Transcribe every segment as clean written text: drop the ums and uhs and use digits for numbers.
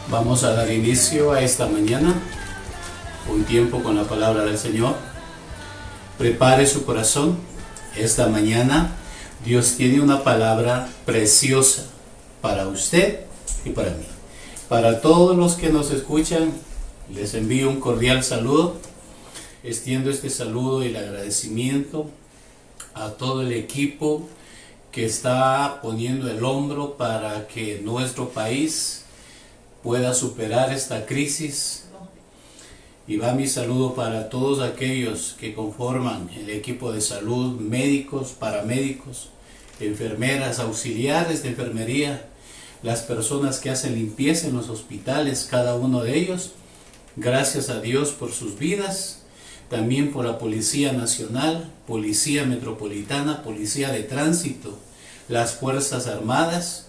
Vamos a dar inicio a esta mañana, un tiempo con la palabra del Señor. Prepare su corazón. Esta mañana Dios tiene una palabra preciosa para usted y para mí. Para todos los que nos escuchan, les envío un cordial saludo. Extiendo este saludo y el agradecimiento a todo el equipo que está poniendo el hombro para que nuestro país pueda superar esta crisis. Y va mi saludo para todos aquellos que conforman el equipo de salud, médicos, paramédicos, enfermeras, auxiliares de enfermería, las personas que hacen limpieza en los hospitales, cada uno de ellos. Gracias a Dios por sus vidas, también por la Policía Nacional, Policía Metropolitana, Policía de Tránsito, las Fuerzas Armadas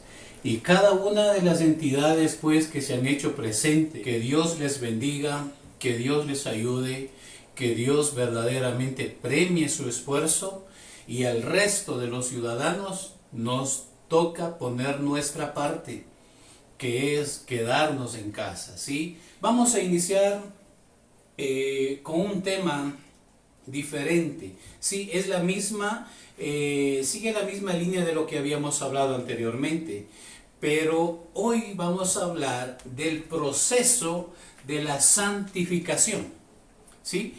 y cada una de las entidades pues que se han hecho presente. Que Dios les bendiga, que Dios les ayude, que Dios verdaderamente premie su esfuerzo, y al resto de los ciudadanos nos toca poner nuestra parte, que es quedarnos en casa, ¿sí? Vamos a iniciar con un tema diferente, ¿sí? Es la misma, sigue la misma línea de lo que habíamos hablado anteriormente, pero hoy vamos a hablar del proceso de la santificación, ¿sí?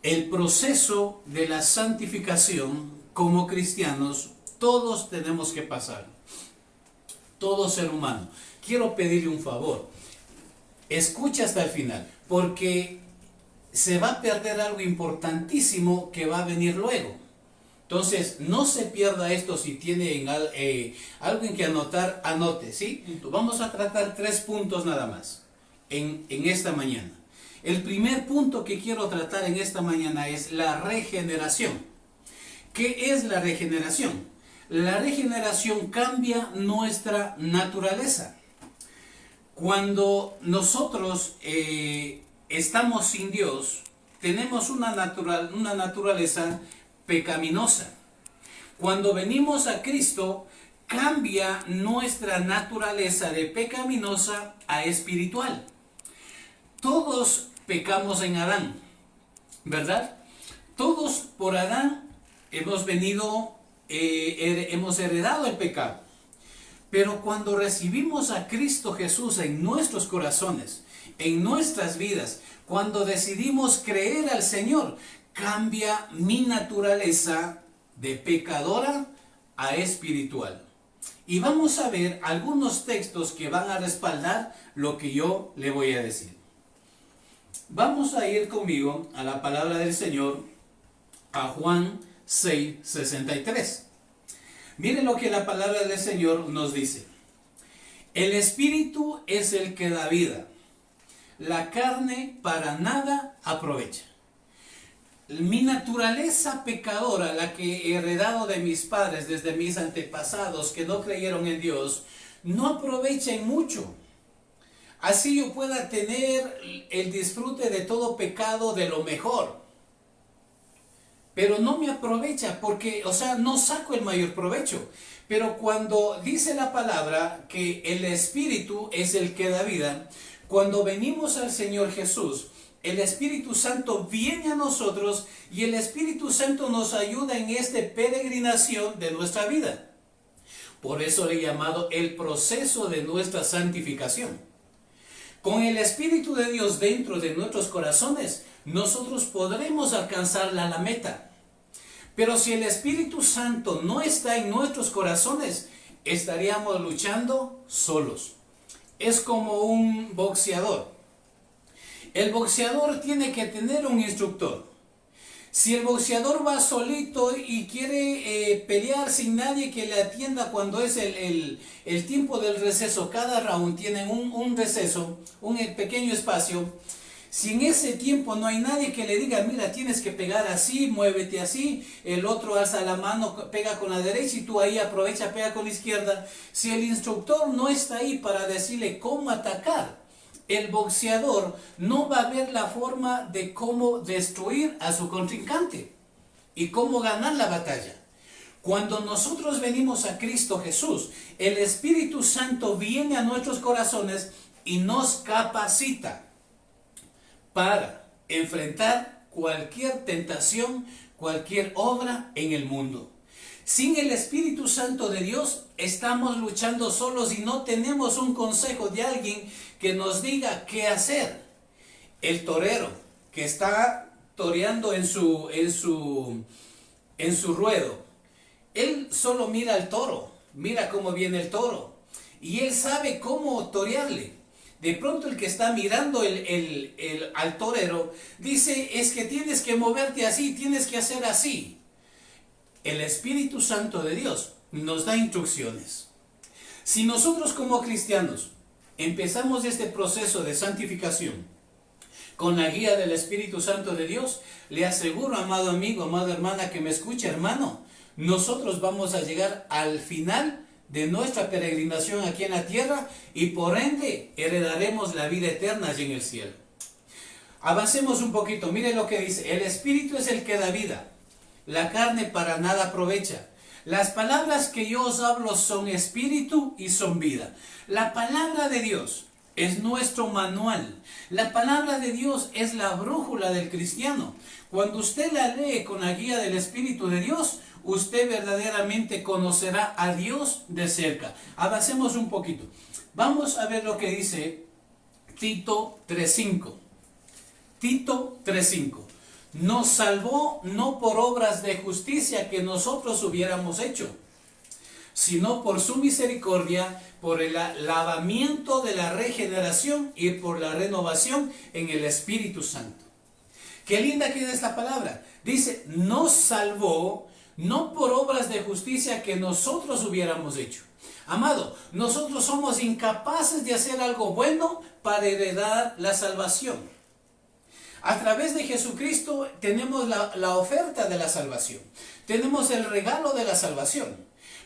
El proceso de la santificación, como cristianos, todos tenemos que pasar, todo ser humano. Quiero pedirle un favor, escucha hasta el final, porque se va a perder algo importantísimo que va a venir luego. Entonces, no se pierda esto. Si tiene algo en que anotar, anote, ¿sí? Vamos a tratar 3 puntos nada más en esta mañana. El primer punto que quiero tratar en esta mañana es la regeneración. ¿Qué es la regeneración? La regeneración cambia nuestra naturaleza. Cuando nosotros estamos sin Dios, tenemos una naturaleza pecaminosa. Cuando venimos a Cristo, cambia nuestra naturaleza de pecaminosa a espiritual. Todos pecamos en Adán, ¿verdad? Todos por Adán hemos heredado el pecado. Pero cuando recibimos a Cristo Jesús en nuestros corazones, en nuestras vidas, cuando decidimos creer al Señor, cambia mi naturaleza de pecadora a espiritual. Y vamos a ver algunos textos que van a respaldar lo que yo le voy a decir. Vamos a ir conmigo a la palabra del Señor, a Juan 6:63. Miren lo que la palabra del Señor nos dice. El Espíritu es el que da vida. La carne para nada aprovecha. Mi naturaleza pecadora, la que he heredado de mis padres, desde mis antepasados que no creyeron en Dios, no aprovecha en mucho. Así yo pueda tener el disfrute de todo pecado de lo mejor. Pero no me aprovecha porque, no saco el mayor provecho. Pero cuando dice la palabra que el Espíritu es el que da vida, cuando venimos al Señor Jesús, el Espíritu Santo viene a nosotros y el Espíritu Santo nos ayuda en esta peregrinación de nuestra vida. Por eso le he llamado el proceso de nuestra santificación. Con el Espíritu de Dios dentro de nuestros corazones, nosotros podremos alcanzar la meta. Pero si el Espíritu Santo no está en nuestros corazones, estaríamos luchando solos. Es como un boxeador. El boxeador tiene que tener un instructor. Si el boxeador va solito y quiere pelear sin nadie que le atienda cuando es el tiempo del receso, cada round tiene un receso, un pequeño espacio. Si en ese tiempo no hay nadie que le diga, mira, tienes que pegar así, muévete así, el otro alza la mano, pega con la derecha y tú ahí aprovecha, pega con la izquierda. Si el instructor no está ahí para decirle cómo atacar, el boxeador no va a ver la forma de cómo destruir a su contrincante y cómo ganar la batalla. Cuando nosotros venimos a Cristo Jesús, el Espíritu Santo viene a nuestros corazones y nos capacita para enfrentar cualquier tentación, cualquier obra en el mundo. Sin el Espíritu Santo de Dios estamos luchando solos y no tenemos un consejo de alguien que nos diga qué hacer. El torero que está toreando en su ruedo, él solo mira al toro, mira cómo viene el toro y él sabe cómo torearle. De pronto el que está mirando al torero dice, es que tienes que moverte así, tienes que hacer así. El Espíritu Santo de Dios nos da instrucciones. Si nosotros como cristianos empezamos este proceso de santificación con la guía del Espíritu Santo de Dios, le aseguro, amado amigo, amada hermana que me escucha, hermano, nosotros vamos a llegar al final de nuestra peregrinación aquí en la tierra y por ende heredaremos la vida eterna allí en el cielo. Avancemos un poquito, mire lo que dice, el Espíritu es el que da vida, la carne para nada aprovecha. Las palabras que yo os hablo son espíritu y son vida. La palabra de Dios es nuestro manual. La palabra de Dios es la brújula del cristiano. Cuando usted la lee con la guía del Espíritu de Dios, usted verdaderamente conocerá a Dios de cerca. Avancemos un poquito. Vamos a ver lo que dice Tito 3:5. Tito 3:5. Nos salvó no por obras de justicia que nosotros hubiéramos hecho, sino por su misericordia, por el lavamiento de la regeneración y por la renovación en el Espíritu Santo. Qué linda queda esta palabra. Dice, nos salvó no por obras de justicia que nosotros hubiéramos hecho. Amado, nosotros somos incapaces de hacer algo bueno para heredar la salvación. A través de Jesucristo tenemos la oferta de la salvación. Tenemos el regalo de la salvación.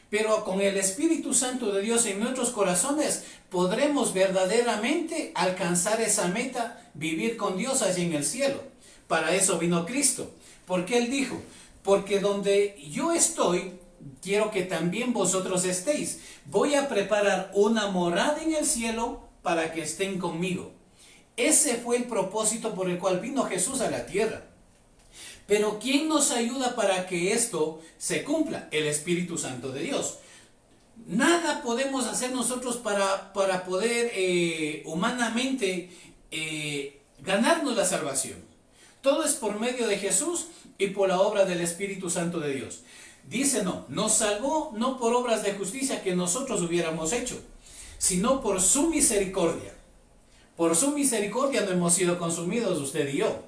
Pero con el Espíritu Santo de Dios en nuestros corazones podremos verdaderamente alcanzar esa meta, vivir con Dios allí en el cielo. Para eso vino Cristo. Porque Él dijo, porque donde yo estoy, quiero que también vosotros estéis. Voy a preparar una morada en el cielo para que estén conmigo. Ese fue el propósito por el cual vino Jesús a la tierra. Pero ¿quién nos ayuda para que esto se cumpla? El Espíritu Santo de Dios. Nada podemos hacer nosotros para poder humanamente ganarnos la salvación. Todo es por medio de Jesús y por la obra del Espíritu Santo de Dios. Dice nos salvó no por obras de justicia que nosotros hubiéramos hecho, sino por su misericordia. Por su misericordia no hemos sido consumidos usted y yo.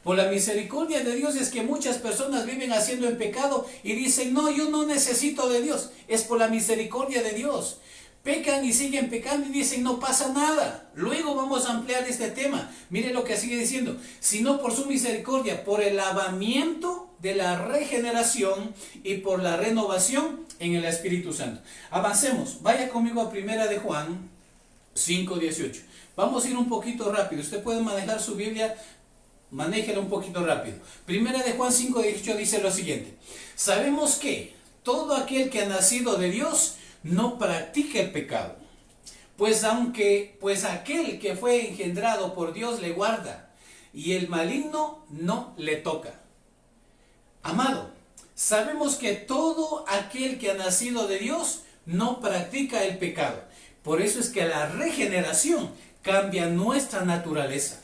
Por la misericordia de Dios es que muchas personas viven haciendo el pecado y dicen, no, yo no necesito de Dios. Es por la misericordia de Dios. Pecan y siguen pecando y dicen, no pasa nada. Luego vamos a ampliar este tema. Mire lo que sigue diciendo. Sino por su misericordia, por el lavamiento de la regeneración y por la renovación en el Espíritu Santo. Avancemos. Vaya conmigo a 1 de Juan 5:18. Vamos a ir un poquito rápido. Usted puede manejar su Biblia, manéjela un poquito rápido. 1 de Juan 5:18 dice lo siguiente. Sabemos que todo aquel que ha nacido de Dios no practica el pecado. Pues aquel que fue engendrado por Dios le guarda y el maligno no le toca. Amado, sabemos que todo aquel que ha nacido de Dios no practica el pecado. Por eso es que la regeneración cambia nuestra naturaleza.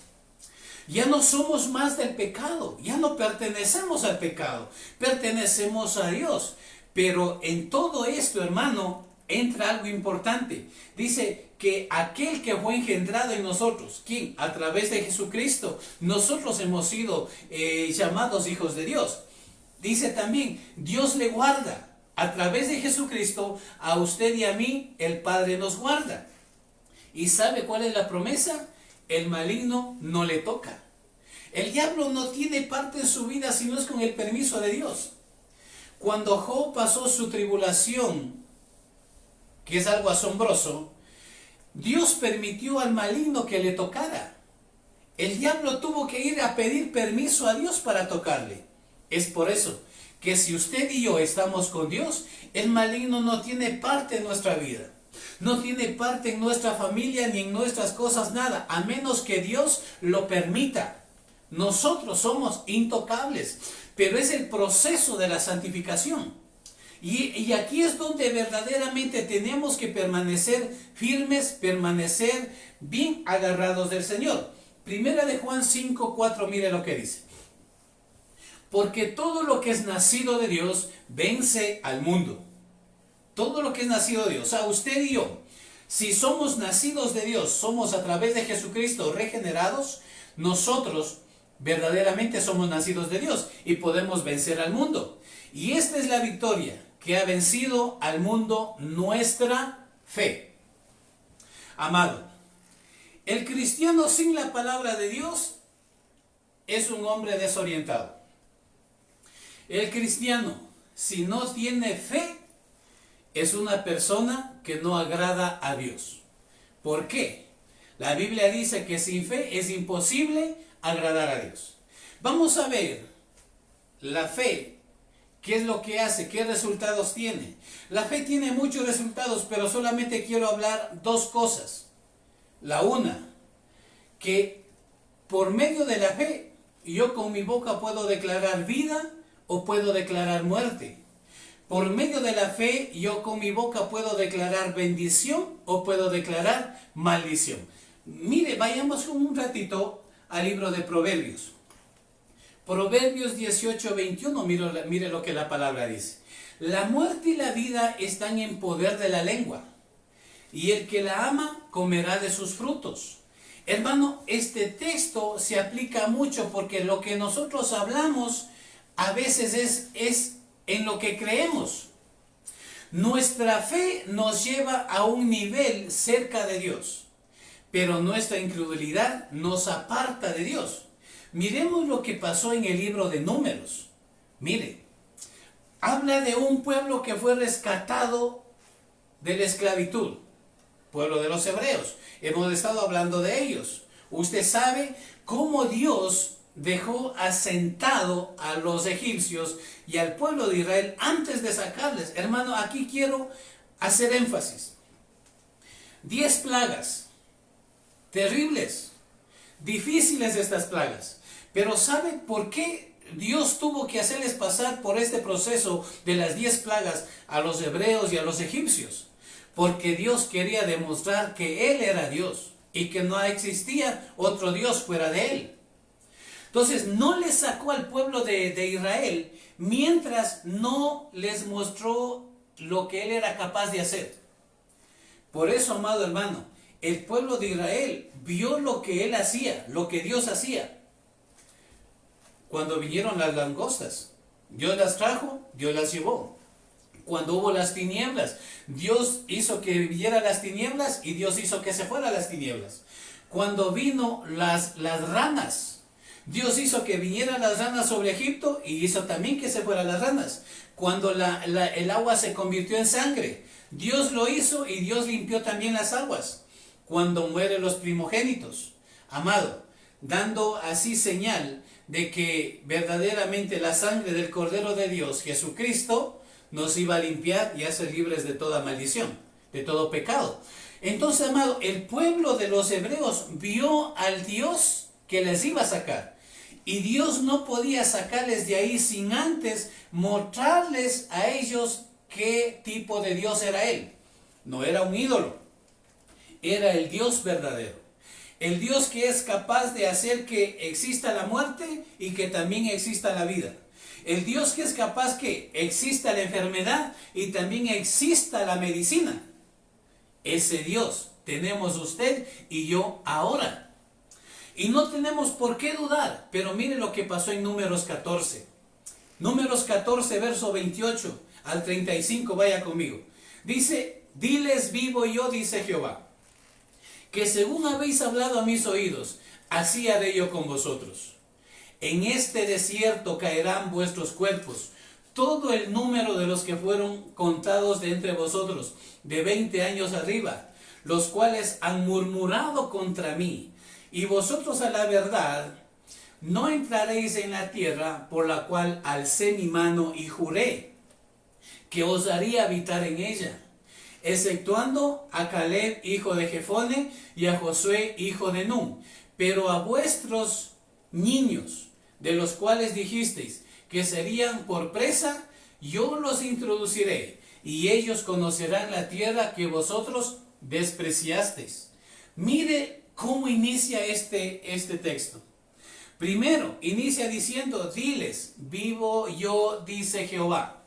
Ya no somos más del pecado, ya no pertenecemos al pecado, pertenecemos a Dios. Pero en todo esto, hermano, entra algo importante. Dice que aquel que fue engendrado en nosotros, ¿quién? A través de Jesucristo, nosotros hemos sido llamados hijos de Dios. Dice también, Dios le guarda. A través de Jesucristo, a usted y a mí, el Padre nos guarda. ¿Y sabe cuál es la promesa? El maligno no le toca. El diablo no tiene parte en su vida si no es con el permiso de Dios. Cuando Job pasó su tribulación, que es algo asombroso, Dios permitió al maligno que le tocara. El diablo tuvo que ir a pedir permiso a Dios para tocarle. Es por eso que si usted y yo estamos con Dios, el maligno no tiene parte en nuestra vida. no tiene parte en nuestra familia ni en nuestras cosas, nada, a menos que Dios lo permita. Nosotros somos intocables, pero es el proceso de la santificación. Y aquí es donde verdaderamente tenemos que permanecer firmes, permanecer bien agarrados del Señor. Primera de Juan 5:4, mire lo que dice. Porque todo lo que es nacido de Dios vence al mundo. Todo lo que es nacido de Dios, o sea, usted y yo, si somos nacidos de Dios, somos a través de Jesucristo regenerados, nosotros verdaderamente somos nacidos de Dios y podemos vencer al mundo. Y esta es la victoria que ha vencido al mundo, nuestra fe. Amado, el cristiano sin la palabra de Dios es un hombre desorientado. El cristiano, si no tiene fe, es una persona que no agrada a Dios. ¿Por qué? La Biblia dice que sin fe es imposible agradar a Dios. Vamos a ver la fe. ¿Qué es lo que hace? ¿Qué resultados tiene? La fe tiene muchos resultados, pero solamente quiero hablar dos cosas. La una, que por medio de la fe, yo con mi boca puedo declarar vida o puedo declarar muerte. Por medio de la fe, yo con mi boca puedo declarar bendición o puedo declarar maldición. Mire, vayamos un ratito al libro de Proverbios. Proverbios 18:21, mire lo que la palabra dice. La muerte y la vida están en poder de la lengua, y el que la ama comerá de sus frutos. Hermano, este texto se aplica mucho porque lo que nosotros hablamos a veces es en lo que creemos. Nuestra fe nos lleva a un nivel cerca de Dios, pero nuestra incredulidad nos aparta de Dios. Miremos lo que pasó en el libro de Números. Mire, habla de un pueblo que fue rescatado de la esclavitud, pueblo de los hebreos. Hemos estado hablando de ellos. Usted sabe cómo Dios dejó asentado a los egipcios y al pueblo de Israel antes de sacarles. Hermano, aquí quiero hacer énfasis. 10 plagas, terribles, difíciles estas plagas. Pero ¿sabe por qué Dios tuvo que hacerles pasar por este proceso de las 10 plagas a los hebreos y a los egipcios? Porque Dios quería demostrar que Él era Dios y que no existía otro Dios fuera de Él. Entonces no les sacó al pueblo de Israel mientras no les mostró lo que Él era capaz de hacer. Por eso, amado hermano, el pueblo de Israel vio lo que Él hacía, lo que Dios hacía. Cuando vinieron las langostas, Dios las trajo, Dios las llevó. Cuando hubo las tinieblas, Dios hizo que viniera las tinieblas y Dios hizo que se fueran las tinieblas. Cuando vino las ranas, Dios hizo que vinieran las ranas sobre Egipto y hizo también que se fueran las ranas. Cuando el agua se convirtió en sangre, Dios lo hizo y Dios limpió también las aguas. Cuando mueren los primogénitos, amado, dando así señal de que verdaderamente la sangre del Cordero de Dios, Jesucristo, nos iba a limpiar y hacer libres de toda maldición, de todo pecado. Entonces, amado, el pueblo de los hebreos vio al Dios que les iba a sacar. Y Dios no podía sacarles de ahí sin antes mostrarles a ellos qué tipo de Dios era Él. No era un ídolo, era el Dios verdadero. El Dios que es capaz de hacer que exista la muerte y que también exista la vida. El Dios que es capaz que exista la enfermedad y también exista la medicina. Ese Dios tenemos usted y yo ahora. Y no tenemos por qué dudar, pero mire lo que pasó en Números 14. Números 14, verso 28 al 35, vaya conmigo. Dice, diles vivo yo, dice Jehová, que según habéis hablado a mis oídos, así haré yo con vosotros. En este desierto caerán vuestros cuerpos, todo el número de los que fueron contados de entre vosotros, de 20 años arriba, los cuales han murmurado contra mí. Y vosotros a la verdad no entraréis en la tierra por la cual alcé mi mano y juré que os haría habitar en ella. exceptuando a Caleb, hijo de Jefone, y a Josué, hijo de Nun. Pero a vuestros niños, de los cuales dijisteis que serían por presa, yo los introduciré, y ellos conocerán la tierra que vosotros despreciasteis. Mire cómo inicia este texto. Primero, inicia diciendo, diles, vivo yo, dice Jehová.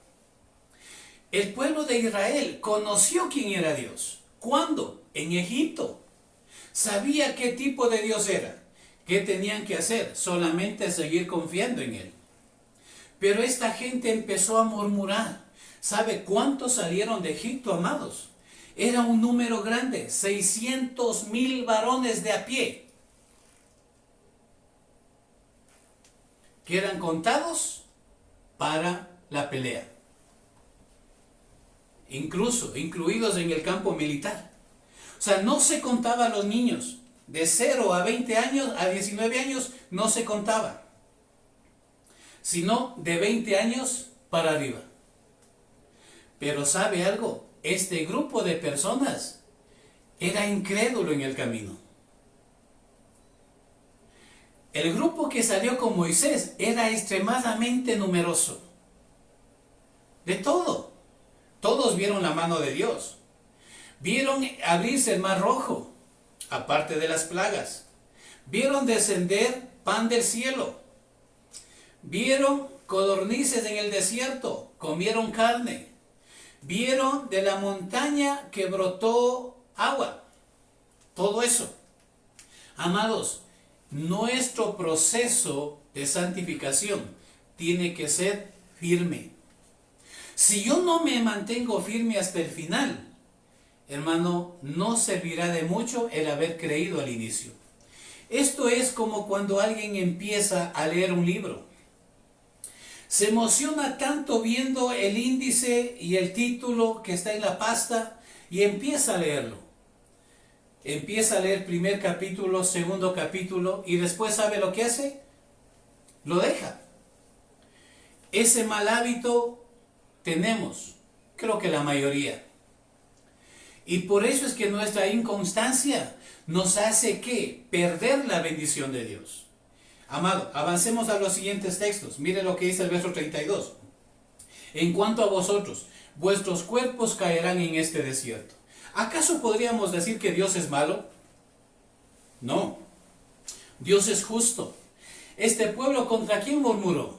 El pueblo de Israel conoció quién era Dios. ¿Cuándo? En Egipto. Sabía qué tipo de Dios era. ¿Qué tenían que hacer? Solamente seguir confiando en Él. Pero esta gente empezó a murmurar. ¿Sabe cuántos salieron de Egipto, amados? Era un número grande, 600,000 varones de a pie, que eran contados para la pelea. Incluidos en el campo militar. O sea, no se contaba a los niños. De 0 a 20 años, a 19 años, no se contaba. Sino de 20 años para arriba. Pero ¿sabe algo? Este grupo de personas era incrédulo en el camino. El grupo que salió con Moisés era extremadamente numeroso. De todo. Todos vieron la mano de Dios. Vieron abrirse el mar rojo, aparte de las plagas. Vieron descender pan del cielo. Vieron codornices en el desierto, comieron carne. Vieron de la montaña que brotó agua. Todo eso. Amados, nuestro proceso de santificación tiene que ser firme. Si yo no me mantengo firme hasta el final, hermano, no servirá de mucho el haber creído al inicio. Esto es como cuando alguien empieza a leer un libro. Se emociona tanto viendo el índice y el título que está en la pasta y empieza a leerlo. Empieza a leer primer capítulo, segundo capítulo y después ¿sabe lo que hace? Lo deja. Ese mal hábito tenemos, creo que la mayoría. Y por eso es que nuestra inconstancia nos hace ¿qué? Perder la bendición de Dios. Amado, avancemos a los siguientes textos. Mire lo que dice el verso 32. En cuanto a vosotros, vuestros cuerpos caerán en este desierto. ¿Acaso podríamos decir que Dios es malo? No. Dios es justo. Este pueblo, ¿contra quién murmuró?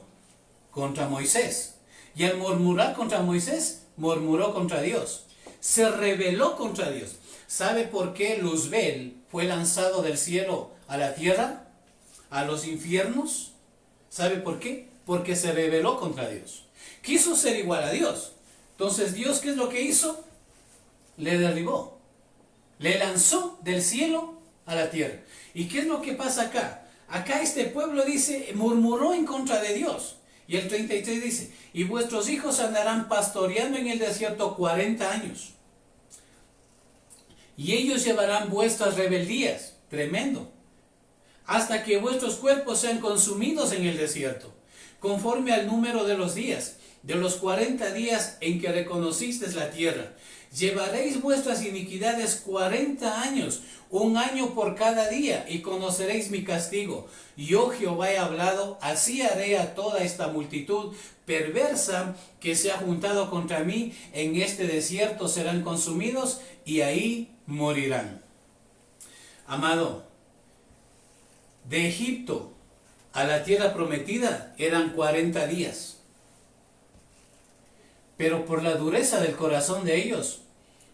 Contra Moisés. Y al murmurar contra Moisés, murmuró contra Dios. Se rebeló contra Dios. ¿Sabe por qué Luzbel fue lanzado del cielo a la tierra? A los infiernos. ¿Sabe por qué? Porque se rebeló contra Dios. Quiso ser igual a Dios. Entonces Dios, ¿qué es lo que hizo? Le derribó. Le lanzó del cielo a la tierra. ¿Y qué es lo que pasa acá? Acá este pueblo dice, murmuró en contra de Dios. Y el 33 dice, y vuestros hijos andarán pastoreando en el desierto 40 años. Y ellos llevarán vuestras rebeldías. Tremendo. Hasta que vuestros cuerpos sean consumidos en el desierto, conforme al número de los días, de los 40 días en que reconocisteis la tierra. Llevaréis vuestras iniquidades 40 años, 1 año por cada día, y conoceréis mi castigo. Yo Jehová he hablado, así haré a toda esta multitud perversa que se ha juntado contra mí, en este desierto serán consumidos, y ahí morirán. Amado, de Egipto a la tierra prometida eran 40 días. Pero por la dureza del corazón de ellos,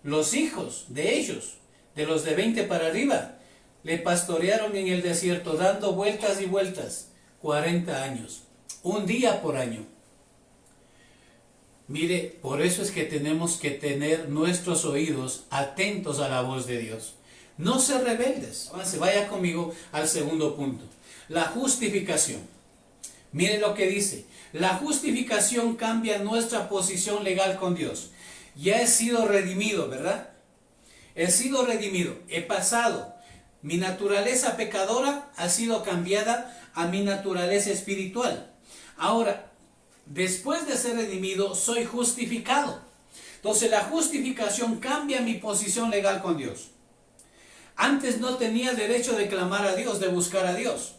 los hijos de ellos, de los de 20 para arriba, le pastorearon en el desierto dando vueltas y vueltas, 40 años, 1 día por año. Mire, por eso es que tenemos que tener nuestros oídos atentos a la voz de Dios. No ser rebeldes. Avance, vaya conmigo al segundo punto. La justificación. Mire lo que dice. La justificación cambia nuestra posición legal con Dios. Ya he sido redimido, ¿verdad? He sido redimido. He pasado. Mi naturaleza pecadora ha sido cambiada a mi naturaleza espiritual. Ahora, después de ser redimido, soy justificado. Entonces la justificación cambia mi posición legal con Dios. Antes no tenía derecho de clamar a Dios, de buscar a Dios.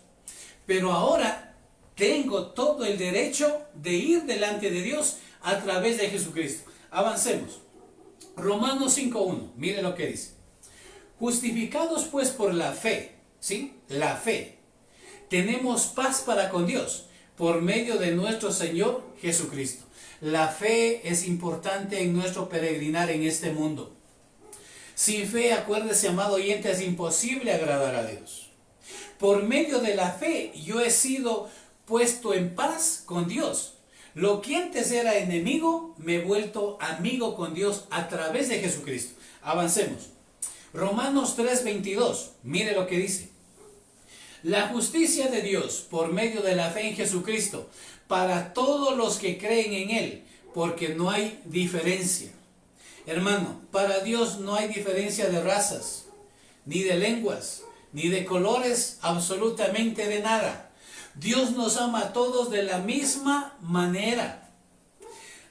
Pero ahora tengo todo el derecho de ir delante de Dios a través de Jesucristo. Avancemos. Romanos 5:1. Mire lo que dice. Justificados pues por la fe, ¿sí? La fe. Tenemos paz para con Dios por medio de nuestro Señor Jesucristo. La fe es importante en nuestro peregrinar en este mundo. Sin fe, acuérdese, amado oyente, es imposible agradar a Dios. Por medio de la fe, yo he sido puesto en paz con Dios. Lo que antes era enemigo, me he vuelto amigo con Dios a través de Jesucristo. Avancemos. Romanos 3:22, mire lo que dice. La justicia de Dios por medio de la fe en Jesucristo para todos los que creen en Él, porque no hay diferencia. Hermano, para Dios no hay diferencia de razas, ni de lenguas, ni de colores, absolutamente de nada. Dios nos ama a todos de la misma manera.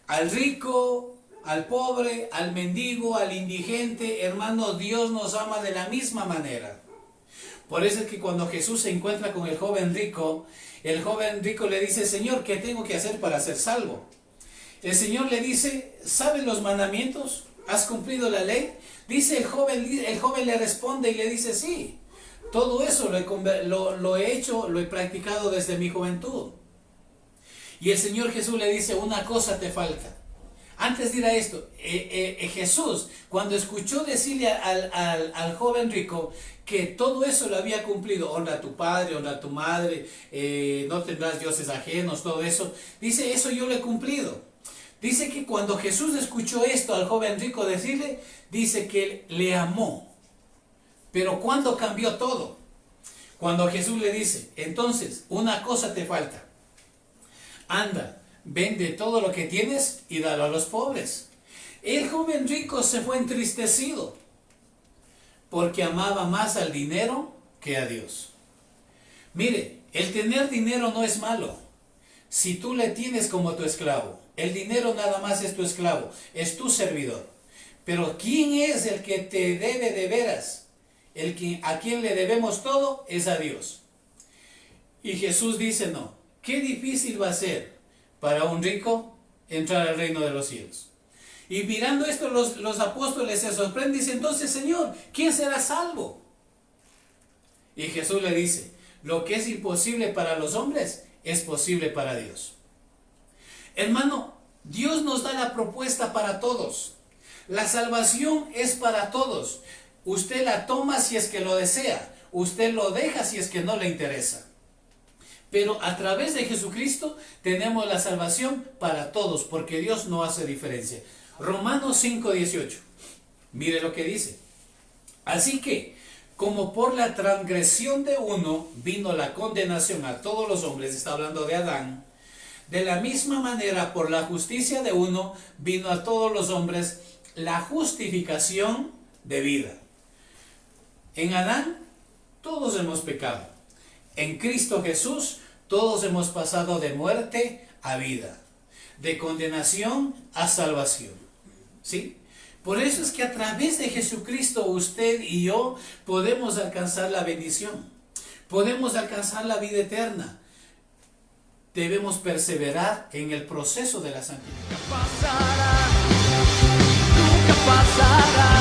Al rico, al pobre, al mendigo, al indigente, hermano, Dios nos ama de la misma manera. Por eso es que cuando Jesús se encuentra con el joven rico le dice, Señor, ¿qué tengo que hacer para ser salvo? El Señor le dice, ¿sabes los mandamientos? ¿Has cumplido la ley? Dice el joven le responde y le dice, sí, todo eso lo he hecho, lo he practicado desde mi juventud. Y el Señor Jesús le dice, una cosa te falta. Antes de ir a esto, Jesús, cuando escuchó decirle al joven rico que todo eso lo había cumplido, honra a tu padre, honra a tu madre, no tendrás dioses ajenos, todo eso, dice, eso yo lo he cumplido. Dice que cuando Jesús escuchó esto al joven rico decirle, dice que le amó. Pero ¿cuándo cambió todo? Cuando Jesús le dice, entonces, una cosa te falta. Anda, vende todo lo que tienes y dalo a los pobres. El joven rico se fue entristecido porque amaba más al dinero que a Dios. Mire, el tener dinero no es malo. Si tú le tienes como tu esclavo, el dinero nada más es tu esclavo, es tu servidor. Pero ¿quién es el que te debe de veras? A quien le debemos todo es a Dios. Y Jesús dice, no, qué difícil va a ser para un rico entrar al reino de los cielos. Y mirando esto, los apóstoles se sorprenden y dicen, entonces, Señor, ¿quién será salvo? Y Jesús le dice, lo que es imposible para los hombres es posible para Dios. Hermano, Dios nos da la propuesta para todos. La salvación es para todos. Usted la toma si es que lo desea. Usted lo deja si es que no le interesa. Pero a través de Jesucristo tenemos la salvación para todos, porque Dios no hace diferencia. Romanos 5:18. Mire lo que dice. Así que, como por la transgresión de uno vino la condenación a todos los hombres, está hablando de Adán, de la misma manera por la justicia de uno vino a todos los hombres la justificación de vida. En Adán todos hemos pecado. En Cristo Jesús todos hemos pasado de muerte a vida, de condenación a salvación. ¿Sí? Por eso es que a través de Jesucristo usted y yo podemos alcanzar la bendición, podemos alcanzar la vida eterna. Debemos perseverar en el proceso de la santificación. Nunca pasará.